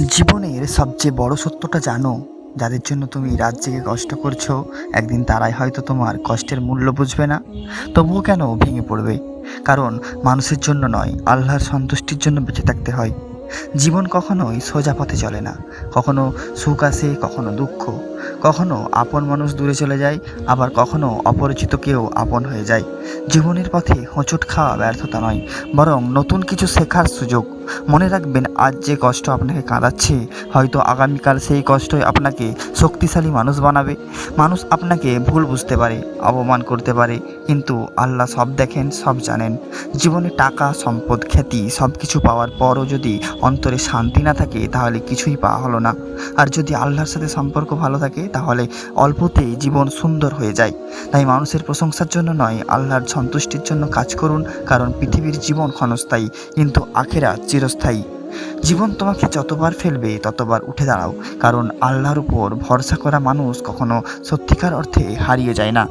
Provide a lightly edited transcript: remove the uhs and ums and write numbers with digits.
জীবনের সবচেয়ে বড় সত্যটা জানো, যাদের জন্য তুমি রাত জেগে কষ্ট করছো, একদিন তারাই হয়তো তোমার কষ্টের মূল্য বুঝবে না। তবুও কেন ভেঙে পড়বে? কারণ মানুষের জন্য নয়, আল্লাহর সন্তুষ্টির জন্য বেঁচে থাকতে হয়। জীবন কখনোই সোজা পথে চলে না। কখনো সুখ আসে, কখনো দুঃখ, কখনো আপন মানুষ দূরে চলে যায়, আবার কখনো অপরিচিত কেউ আপন হয়ে যায়। জীবনের পথে হোঁচট খাওয়া ব্যর্থতা নয়, বরং নতুন কিছু শেখার সুযোগ। মনে রাখবেন, আজ যে কষ্ট আপনাকে কাঁদাচ্ছে, হয়তো আগামীকাল সেই কষ্টই আপনাকে শক্তিশালী মানুষ বানাবে। মানুষ আপনাকে ভুল বুঝতে পারে, অপমান করতে পারে, কিন্তু আল্লাহ সব দেখেন, সব জানেন। জীবনে টাকা, সম্পদ, খ্যাতি সব কিছু পাওয়ার পরও যদি অন্তরে শান্তি না থাকে, তাহলে কিছুই পাওয়া হলো না। আর যদি আল্লাহর সাথে সম্পর্ক ভালো থাকে, তাহলে অল্পতেই জীবন সুন্দর হয়ে যায়। তাই মানুষের প্রশংসার জন্য নয়, আল্লাহর সন্তুষ্টির জন্য কাজ করুন। কারণ পৃথিবীর জীবন ক্ষণস্থায়ী, কিন্তু আখিরাত চিরস্থায়ী। জীবন তোমাকে যতবার ফেলবে ততবার উঠে দাঁড়াও, কারণ আল্লাহর উপর ভরসা করা মানুষ কখনো সত্যিকার অর্থে হারিয়ে যায় না।